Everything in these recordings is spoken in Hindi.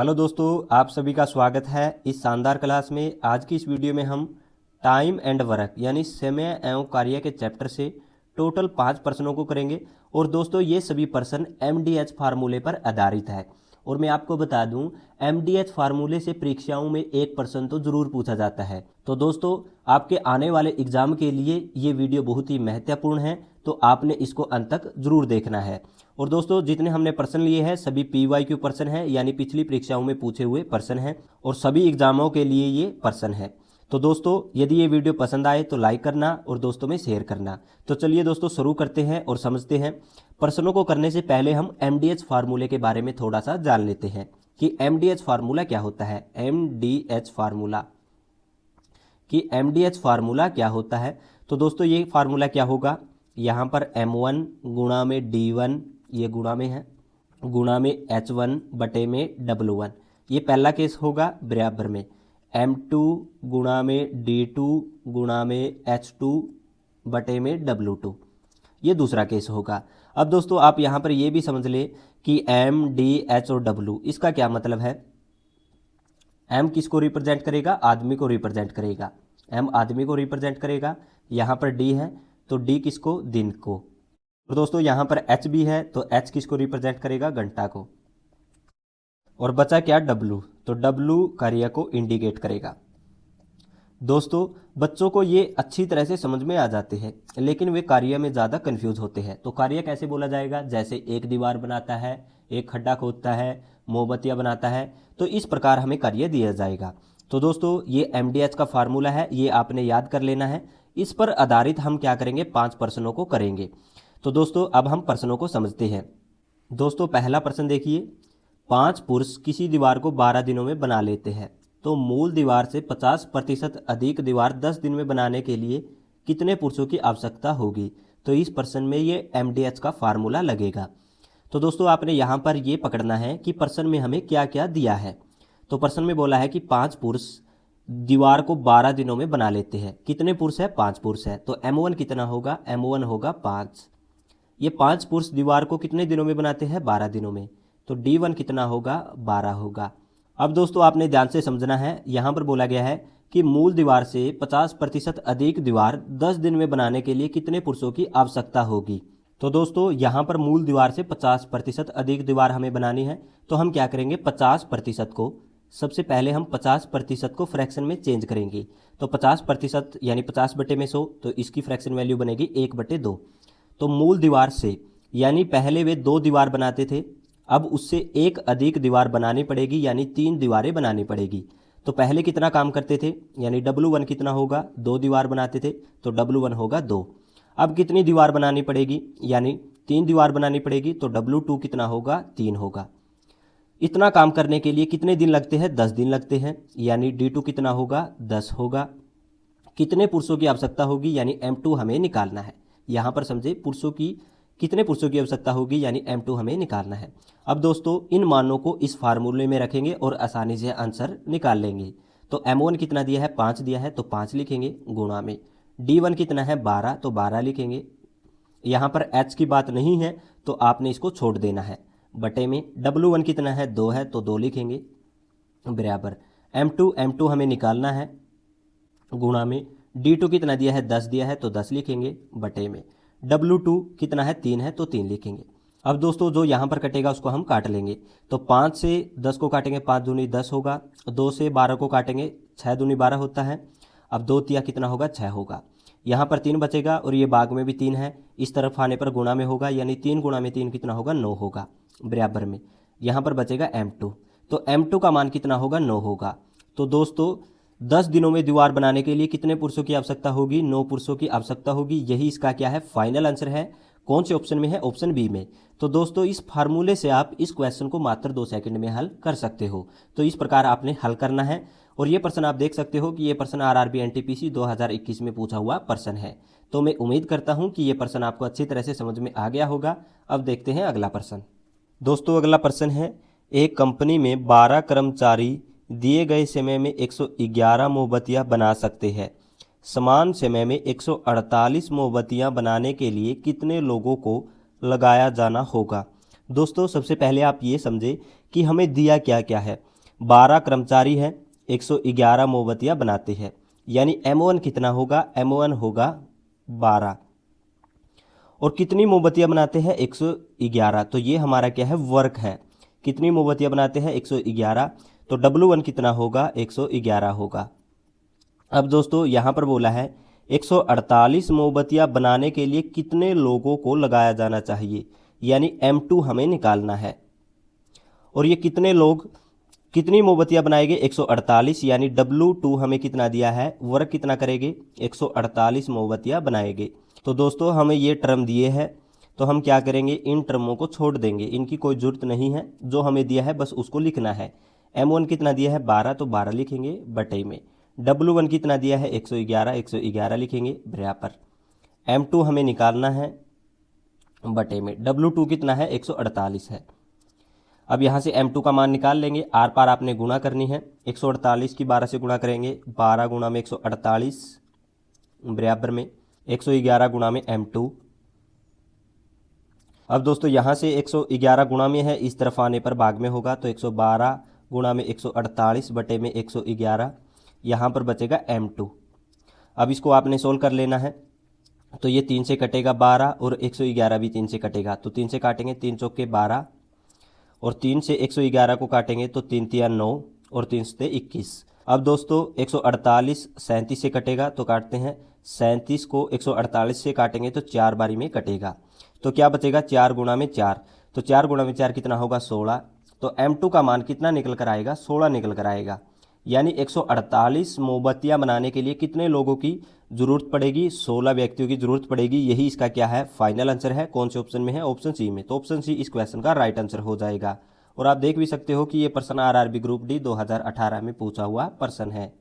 हेलो दोस्तों, आप सभी का स्वागत है इस शानदार क्लास में। आज की इस वीडियो में हम टाइम एंड वर्क यानी समय एवं कार्य के चैप्टर से टोटल 5 प्रश्नों को करेंगे। और दोस्तों ये सभी प्रश्न MDH फार्मूले पर आधारित है। और मैं आपको बता दूं, MDH फार्मूले से परीक्षाओं में एक प्रश्न तो जरूर पूछा जाता है। तो दोस्तों आपके आने वाले एग्जाम के लिए ये वीडियो बहुत ही महत्वपूर्ण है, तो आपने इसको अंत तक जरूर देखना है। और दोस्तों जितने हमने प्रश्न लिए हैं सभी PYQ प्रश्न हैं, यानी पिछली परीक्षाओं में पूछे हुए प्रश्न हैं और सभी एग्जामों के लिए ये प्रश्न है। तो दोस्तों यदि ये वीडियो पसंद आए तो लाइक करना और दोस्तों में शेयर करना। तो चलिए दोस्तों शुरू करते हैं और समझते हैं। प्रश्नों को करने से पहले हम MDH फार्मूले के बारे में थोड़ा सा जान लेते हैं कि MDH फार्मूला क्या होता है। MDH फार्मूला क्या होता है। तो दोस्तों ये फार्मूला क्या होगा, यहाँ पर M1 गुणा में D1, ये गुणा में है, गुणा में H1 बटे में W1, ये पहला केस होगा। बराबर में M2 गुणा में D2 गुणा में H2 बटे में W2, ये दूसरा केस होगा। अब दोस्तों आप यहाँ पर ये भी समझ ले कि M, D, H और W इसका क्या मतलब है। M किसको रिप्रेजेंट करेगा, आदमी को रिप्रेजेंट करेगा। M आदमी को रिप्रेजेंट करेगा। यहाँ पर D है तो D किसको, दिन को। और दोस्तों यहाँ पर H भी है तो H किसको रिप्रेजेंट करेगा, घंटा को। और बचा क्या, W, तो W कार्य को इंडिकेट करेगा। दोस्तों बच्चों को ये अच्छी तरह से समझ में आ जाते हैं, लेकिन वे कार्य में ज़्यादा कंफ्यूज होते हैं। तो कार्य कैसे बोला जाएगा, जैसे एक दीवार बनाता है, एक खड्डा खोदता है, मोमबत्तियाँ बनाता है, तो इस प्रकार हमें कार्य दिया जाएगा। तो दोस्तों ये MDH का फार्मूला है, ये आपने याद कर लेना है। इस पर आधारित हम क्या करेंगे, 5 प्रश्नों को करेंगे। तो दोस्तों अब हम प्रश्नों को समझते हैं। दोस्तों पहला प्रश्न देखिए, 5 पुरुष किसी दीवार को 12 दिनों में बना लेते हैं, तो मूल दीवार से 50% अधिक दीवार 10 दिन में बनाने के लिए कितने पुरुषों की आवश्यकता होगी। तो इस प्रश्न में ये MDH का फार्मूला लगेगा। तो दोस्तों आपने यहाँ पर ये पकड़ना है कि प्रश्न में हमें क्या क्या दिया है। तो प्रश्न में बोला है कि 5 पुरुष दीवार को 12 दिनों में बना लेते हैं। कितने पुरुष है, 5 पुरुष है, तो M1 कितना होगा, M1 होगा 5। ये 5 पुरुष दीवार को कितने दिनों में बनाते हैं, 12 दिनों में, तो D1 कितना होगा, 12 होगा। अब दोस्तों आपने ध्यान से समझना है, यहाँ पर बोला गया है कि मूल दीवार से 50% अधिक दीवार 10 दिन में बनाने के लिए कितने पुरुषों की आवश्यकता होगी। तो दोस्तों यहाँ पर मूल दीवार से 50% अधिक दीवार हमें बनानी है, तो हम क्या करेंगे, 50% को सबसे पहले हम 50% को फ्रैक्शन में चेंज करेंगे। तो 50% यानी 50 बटे में 100, तो इसकी फ्रैक्शन वैल्यू बनेगी 1/2। तो मूल दीवार से यानी पहले वे 2 दीवार बनाते थे, अब उससे एक अधिक दीवार बनानी पड़ेगी, यानी 3 दीवारें बनानी पड़ेगी। तो पहले कितना काम करते थे, यानी W1 कितना होगा, 2 दीवार बनाते थे, तो W1 होगा 2। अब कितनी दीवार बनानी पड़ेगी, यानी 3 दीवार बनानी पड़ेगी, तो W2 कितना होगा, 3 होगा। इतना काम करने के लिए कितने दिन लगते हैं, 10 दिन लगते हैं, यानी D2 कितना होगा, 10 होगा। कितने पुरुषों की आवश्यकता होगी, यानी M2 हमें निकालना है। यहाँ पर समझे पुरुषों की, कितने पुरुषों की आवश्यकता होगी, यानी M2 हमें निकालना है। अब दोस्तों इन मानों को इस फार्मूले में रखेंगे और आसानी से आंसर निकाल लेंगे। तो M1 कितना दिया है, 5 दिया है, तो 5 लिखेंगे, गुणा में D1 कितना है, 12, तो 12 लिखेंगे। यहाँ पर H की बात नहीं है तो आपने इसको छोड़ देना है, बटे में W1 कितना है, 2 है, तो 2 लिखेंगे, बराबर M2 हमें निकालना है, गुणा में D2 कितना दिया है, 10 दिया है, तो 10 लिखेंगे, बटे में W2 कितना है, 3 है, तो 3 लिखेंगे। अब दोस्तों जो यहाँ पर कटेगा उसको हम काट लेंगे। तो 5 से 10 को काटेंगे, 5 दूनी 10 होगा। 2 से 12 को काटेंगे, 6 दूनी 12 होता है। अब 2 तिया कितना होगा, 6 होगा। यहाँ पर 3 बचेगा और ये भाग में भी 3 है, इस तरफ आने पर गुणा में होगा, यानी 3 गुणा में 3 कितना होगा, 9 होगा, बराबर में यहाँ पर बचेगा M2। तो M2 का मान कितना होगा, 9 होगा। तो दोस्तों 10 दिनों में दीवार बनाने के लिए कितने पुरुषों की आवश्यकता होगी, 9 पुरुषों की आवश्यकता होगी। यही इसका क्या है, फाइनल आंसर है। कौन से ऑप्शन में है, ऑप्शन बी में। तो दोस्तों इस फार्मूले से आप इस क्वेश्चन को मात्र 2 सेकंड में हल कर सकते हो। तो इस प्रकार आपने हल करना है। और ये प्रश्न आप देख सकते हो कि ये प्रश्न RRB NTPC 2021 में पूछा हुआ प्रश्न है। तो मैं उम्मीद करता हूँ कि ये प्रश्न आपको अच्छी तरह से समझ में आ गया होगा। अब देखते हैं अगला प्रश्न। दोस्तों अगला प्रश्न है, एक कंपनी में 12 कर्मचारी दिए गए समय में 111 मोमबत्तियां बना सकते हैं। समान समय में 148 मोमबत्तियां बनाने के लिए कितने लोगों को लगाया जाना होगा। दोस्तों सबसे पहले आप ये समझें कि हमें दिया क्या क्या है। 12 कर्मचारी हैं, 111 मोमबत्तियाँ बनाते हैं, यानी M1 कितना होगा, M1 होगा 12। और कितनी मोमबत्तियाँ बनाते हैं, 111। तो ये हमारा क्या है, वर्क है। कितनी मोमबत्तियाँ बनाते हैं, 111। तो W1 कितना होगा, 111 होगा। अब दोस्तों यहाँ पर बोला है 148 मोमबत्तियाँ बनाने के लिए कितने लोगों को लगाया जाना चाहिए, यानी M2 हमें निकालना है। और ये कितने लोग कितनी मोमबत्तियाँ बनाएंगे, 148, यानी W2 हमें कितना दिया है, वर्क कितना करेंगे, 148 मोमबत्तियाँ बनाएंगे। तो दोस्तों हमें ये टर्म दिए हैं, तो हम क्या करेंगे, इन टर्मों को छोड़ देंगे, इनकी कोई ज़रूरत नहीं है। जो हमें दिया है बस उसको लिखना है। M1 कितना दिया है, 12, तो 12 लिखेंगे बटे में। W1 कितना दिया है, 111, 111 लिखेंगे बराबर। M2 हमें निकालना है बटे में। W2 कितना है, 148 है। अब यहाँ से M2 का मान निकाल लेंगे, आर पार आपने गुणा करनी है। 148 की 12 से गुणा करेंगे, 12 गुणा में 148 बराबर में 111 गुणा में M2। अब दोस्तों यहाँ से 111 गुणा में है, इस तरफ आने पर भाग में होगा, तो 112 गुणा में 148 बटे में 111, यहाँ पर बचेगा M2। अब इसको आपने सोल्व कर लेना है, तो ये 3 से कटेगा 12 और 111 भी 3 से कटेगा, तो 3 से काटेंगे, 3 चौके 12 और 3 से 111 को काटेंगे तो 3 तिया 9 और 3 से 21। अब दोस्तों 148 37 से कटेगा, तो काटते हैं, 37 को 148 से काटेंगे तो 4 बारी में कटेगा, तो क्या बचेगा, 4 गुणा में 4, तो 4 गुणा में 4 कितना होगा, 16। तो M2 का मान कितना निकल कर आएगा, 16 निकल कर आएगा। यानी 148 मोमबत्तियाँ बनाने के लिए कितने लोगों की ज़रूरत पड़ेगी, 16 व्यक्तियों की ज़रूरत पड़ेगी। यही इसका क्या है, फाइनल आंसर है। कौन से ऑप्शन में है, ऑप्शन सी में। तो ऑप्शन सी इस क्वेश्चन का राइट आंसर हो जाएगा। और आप देख भी सकते हो कि ये प्रश्न RRB ग्रुप डी 2018 में पूछा हुआ प्रश्न है।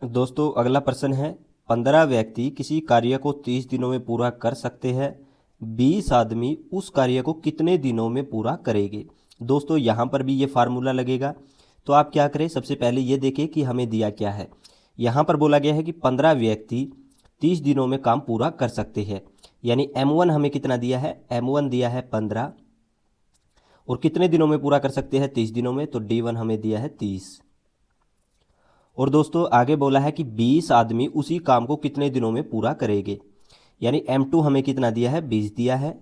दोस्तों अगला प्रश्न है, 15 व्यक्ति किसी कार्य को 30 दिनों में पूरा कर सकते हैं, 20 आदमी उस कार्य को कितने दिनों में पूरा करेंगे। दोस्तों यहाँ पर भी ये फार्मूला लगेगा, तो आप क्या करें, सबसे पहले ये देखें कि हमें दिया क्या है। यहाँ पर बोला गया है कि 15 व्यक्ति 30 दिनों में काम पूरा कर सकते हैं, यानी M1 हमें कितना दिया है, M1 दिया है 15, और कितने दिनों में पूरा कर सकते हैं, 30 दिनों में, तो D1 हमें दिया है 30। और दोस्तों आगे बोला है कि 20 आदमी उसी काम को कितने दिनों में पूरा करेंगे, यानी M2 हमें कितना दिया है, 20 दिया है,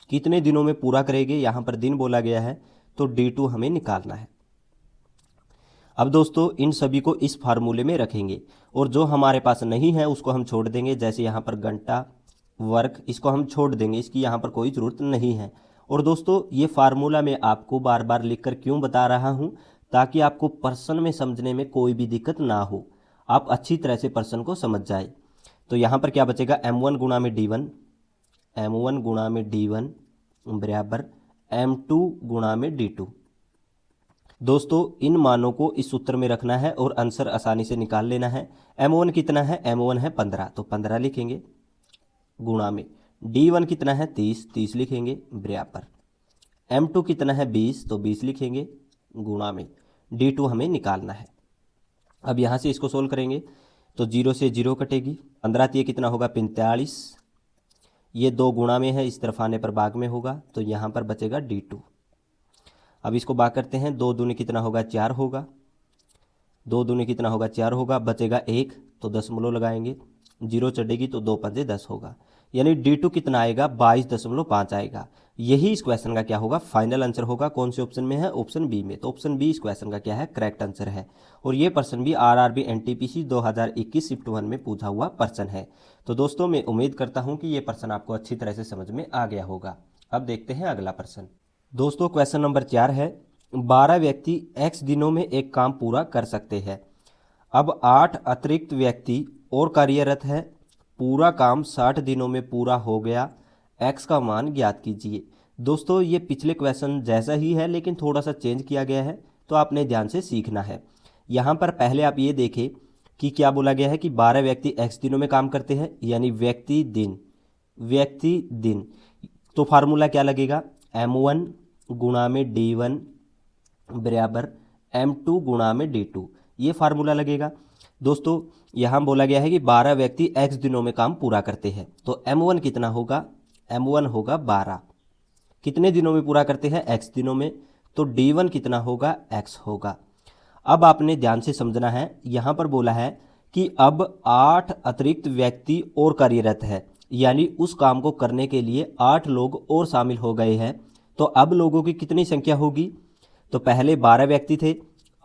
कितने दिनों में पूरा करेंगे, यहाँ पर दिन बोला गया है, तो D2 हमें निकालना है। अब दोस्तों इन सभी को इस फार्मूले में रखेंगे, और जो हमारे पास नहीं है उसको हम छोड़ देंगे, जैसे यहाँ पर घंटा, वर्क, इसको हम छोड़ देंगे, इसकी यहाँ पर कोई ज़रूरत नहीं है। और दोस्तों ये फार्मूला मैं आपको बार बार लिखकर क्यों बता रहा हूँ, ताकि आपको प्रश्न में समझने में कोई भी दिक्कत ना हो, आप अच्छी तरह से प्रश्न को समझ जाए। तो यहाँ पर क्या बचेगा, M1 गुणा में D1, M1 गुणा में D1 बराबर M2 गुणा में D2। दोस्तों इन मानों को इस सूत्र में रखना है और आंसर आसानी से निकाल लेना है। M1 कितना है, M1 है 15, तो 15 लिखेंगे, गुणा में D1 कितना है, 30, 30 लिखेंगे बराबर। M2 कितना है, 20, तो 20 लिखेंगे, गुणा में D2 हमें निकालना है। अब यहाँ से इसको सोल्व करेंगे तो 0 से 0 कटेगी, 15 ये कितना होगा, 45, ये 2 गुणा में है, इस तरफ आने पर भाग में होगा, तो यहाँ पर बचेगा D2। अब इसको भाग करते हैं, 2 दूनी कितना होगा, 4 होगा, 2 दूनी कितना होगा, 4 होगा, बचेगा 1, तो दशमलव लगाएंगे, 0 चढ़ेगी तो 2 पंजे 10 होगा, यानी D2 कितना आएगा, 22.5 आएगा। यही इस क्वेश्चन का क्या होगा, फाइनल आंसर होगा। कौन से ऑप्शन में है, ऑप्शन बी में। तो ऑप्शन बी इस क्वेश्चन का क्या है, करेक्ट आंसर है। और ये प्रश्न भी RRB NTPC 2021 शिफ्ट 1 में पूछा हुआ प्रश्न है। तो दोस्तों मैं उम्मीद करता हूँ कि ये प्रश्न आपको अच्छी तरह से समझ में आ गया होगा। अब देखते हैं अगला प्रश्न। दोस्तों क्वेश्चन नंबर 4 है, 12 व्यक्ति x दिनों में एक काम पूरा कर सकते हैं। अब 8 अतिरिक्त व्यक्ति और कार्यरत है, पूरा काम 60 दिनों में पूरा हो गया, x का मान ज्ञात कीजिए। दोस्तों ये पिछले क्वेश्चन जैसा ही है, लेकिन थोड़ा सा चेंज किया गया है, तो आपने ध्यान से सीखना है। यहाँ पर पहले आप ये देखें कि क्या बोला गया है कि 12 व्यक्ति x दिनों में काम करते हैं, यानी व्यक्ति दिन, व्यक्ति दिन। तो फार्मूला क्या लगेगा, M1 गुणा में D1 बराबर M2 गुणा में D2, ये फार्मूला लगेगा। दोस्तों यहाँ बोला गया है कि 12 व्यक्ति x दिनों में काम पूरा करते हैं, तो M1 कितना होगा, M1 होगा 12। कितने दिनों में पूरा करते हैं, x दिनों में, तो D1 कितना होगा, x होगा। अब आपने ध्यान से समझना है, यहाँ पर बोला है कि अब 8 अतिरिक्त व्यक्ति और कार्यरत है, यानी उस काम को करने के लिए 8 लोग और शामिल हो गए हैं। तो अब लोगों की कितनी संख्या होगी, तो पहले 12 व्यक्ति थे,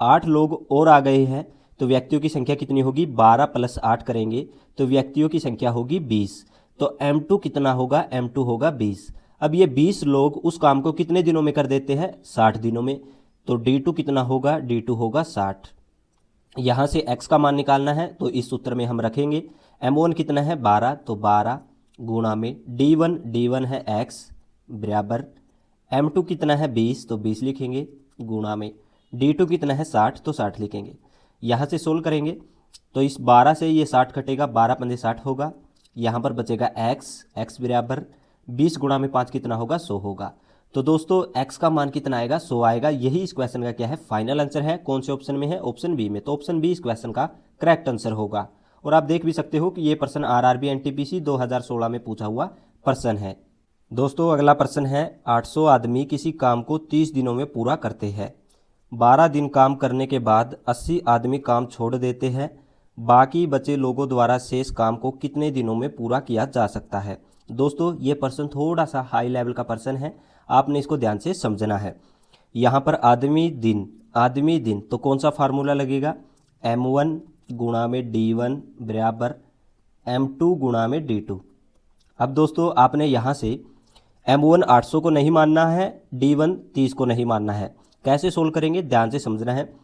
8 लोग और आ गए हैं, तो व्यक्तियों की संख्या कितनी होगी, 12 + 8 करेंगे तो व्यक्तियों की संख्या होगी 20। तो M2 कितना होगा, M2 होगा 20। अब ये 20 लोग उस काम को कितने दिनों में कर देते हैं, 60 दिनों में। तो D2 कितना होगा, D2 होगा 60। यहाँ से x का मान निकालना है तो इस सूत्र में हम रखेंगे। M1 कितना है, 12, तो 12 गुणा में D1 है x बराबर M2 कितना है, 20, तो 20 लिखेंगे गुणा में D2 कितना है, 60, तो 60 लिखेंगे। यहाँ से सोल्व करेंगे तो इस 12 से ये 60 कटेगा, 12 पंजे 60 होगा। यहाँ पर बचेगा x बराबर 20 गुणा में 5 कितना होगा, 100 होगा। तो दोस्तों x का मान कितना आएगा, 100 आएगा। यही इस क्वेश्चन का क्या है, फाइनल आंसर है। कौन से ऑप्शन में है, ऑप्शन बी में। तो ऑप्शन बी इस क्वेश्चन का करेक्ट आंसर होगा। और आप देख भी सकते हो कि ये प्रश्न RRB NTPC 2016 में पूछा हुआ प्रश्न है। दोस्तों अगला प्रश्न है, 800 आदमी किसी काम को 30 दिनों में पूरा करते हैं। 12 दिन काम करने के बाद 80 आदमी काम छोड़ देते हैं। बाकी बचे लोगों द्वारा शेष काम को कितने दिनों में पूरा किया जा सकता है। दोस्तों ये प्रश्न थोड़ा सा हाई लेवल का प्रश्न है, आपने इसको ध्यान से समझना है। यहाँ पर आदमी दिन तो कौन सा फार्मूला लगेगा, M1 गुणा में D1 बराबर M2 गुणा में D2। अब दोस्तों आपने यहाँ से M1 800 को नहीं मानना है, D1 30 को नहीं मानना है। कैसे सोल्व करेंगे, ध्यान से समझना है।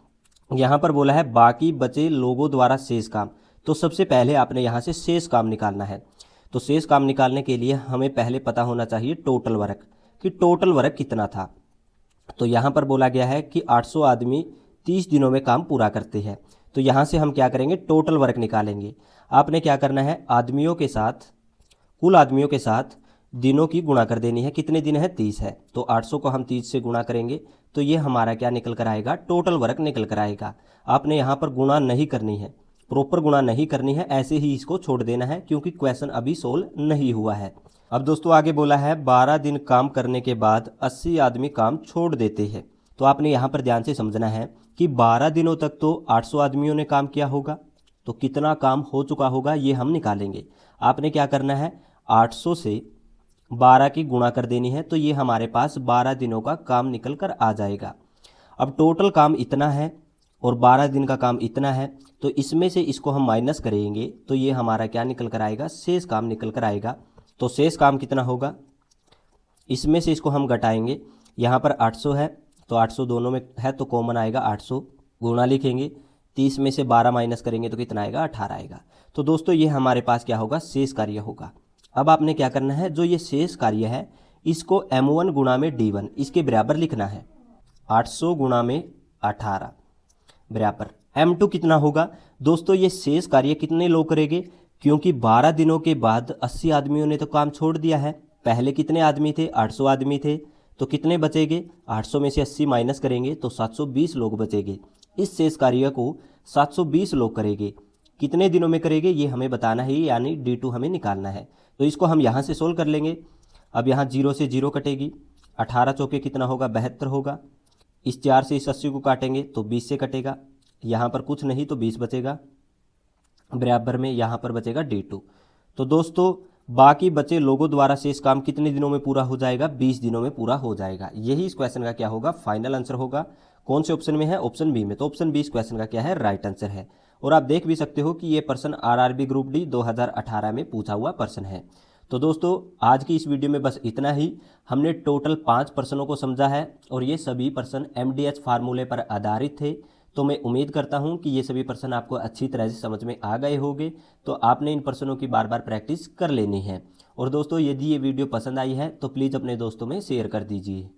यहाँ पर बोला है बाकी बचे लोगों द्वारा शेष काम, तो सबसे पहले आपने यहाँ से शेष काम निकालना है। तो शेष काम निकालने के लिए हमें पहले पता होना चाहिए टोटल वर्क, कि टोटल वर्क कितना था। तो यहाँ पर बोला गया है कि 800 आदमी 30 दिनों में काम पूरा करते हैं। तो यहाँ से हम क्या करेंगे, टोटल वर्क निकालेंगे। आपने क्या करना है, कुल आदमियों के साथ दिनों की गुणा कर देनी है। कितने दिन है, 30 है, तो 800 को हम 30 से गुणा करेंगे तो ये हमारा क्या निकल कर आएगा, टोटल वर्क निकल कर आएगा। आपने यहाँ पर गुणा नहीं करनी है, प्रॉपर गुणा नहीं करनी है, ऐसे ही इसको छोड़ देना है क्योंकि क्वेश्चन अभी सोल्व नहीं हुआ है। अब दोस्तों आगे बोला है 12 दिन काम करने के बाद 80 आदमी काम छोड़ देते हैं। तो आपने यहाँ पर ध्यान से समझना है कि 12 दिनों तक तो 800 आदमियों ने काम किया होगा, तो कितना काम हो चुका होगा ये हम निकालेंगे। आपने क्या करना है, 800 से 12 की गुणा कर देनी है, तो ये हमारे पास 12 दिनों का काम निकल कर आ जाएगा। अब टोटल काम इतना है और 12 दिन का काम इतना है, तो इसमें से इसको हम माइनस करेंगे तो ये हमारा क्या निकल कर आएगा, शेष काम निकल कर आएगा। तो शेष काम कितना होगा, इसमें से इसको हम घटाएंगे। यहाँ पर 800 है तो 800 दोनों में है तो कॉमन आएगा 800, गुणा लिखेंगे, 30 में से 12 माइनस करेंगे तो कितना आएगा, 18 आएगा। तो दोस्तों ये हमारे पास क्या होगा, शेष कार्य होगा। अब आपने क्या करना है, जो ये शेष कार्य है इसको M1 गुणा में D1 इसके बराबर लिखना है। 800 गुणा में 18 बराबर M2 कितना होगा। दोस्तों ये शेष कार्य कितने लोग करेंगे, क्योंकि 12 दिनों के बाद 80 आदमियों ने तो काम छोड़ दिया है। पहले कितने आदमी थे, 800 आदमी थे, तो कितने बचेंगे, 800 में से 80 माइनस करेंगे तो 720 लोग बचेंगे। इस शेष कार्य को 720 लोग करेंगे। कितने दिनों में करेंगे ये हमें बताना है, यानी D2 हमें निकालना है। तो इसको हम यहाँ से सोल्व कर लेंगे। अब यहाँ 0 से 0 कटेगी, 18 चौके कितना होगा, 72 होगा। इस 4 से इस 80 को काटेंगे तो 20 से कटेगा, यहाँ पर कुछ नहीं तो 20 बचेगा, बराबर में यहाँ पर बचेगा D2। तो दोस्तों बाकी बचे लोगों द्वारा शेष काम कितने दिनों में पूरा हो जाएगा, 20 दिनों में पूरा हो जाएगा। यही इस क्वेश्चन का क्या होगा, फाइनल आंसर होगा। कौन से ऑप्शन में है, ऑप्शन बी में। तो ऑप्शन बी इस क्वेश्चन का क्या है, राइट आंसर है। और आप देख भी सकते हो कि ये प्रश्न RRB ग्रुप डी 2018 में पूछा हुआ प्रश्न है। तो दोस्तों आज की इस वीडियो में बस इतना ही। हमने टोटल 5 प्रश्नों को समझा है और ये सभी प्रश्न MDH फार्मूले पर आधारित थे। तो मैं उम्मीद करता हूं कि ये सभी प्रश्न आपको अच्छी तरह से समझ में आ गए होंगे। तो आपने इन प्रश्नों की बार बार प्रैक्टिस कर लेनी है। और दोस्तों यदि ये वीडियो पसंद आई है तो प्लीज़ अपने दोस्तों में शेयर कर दीजिए।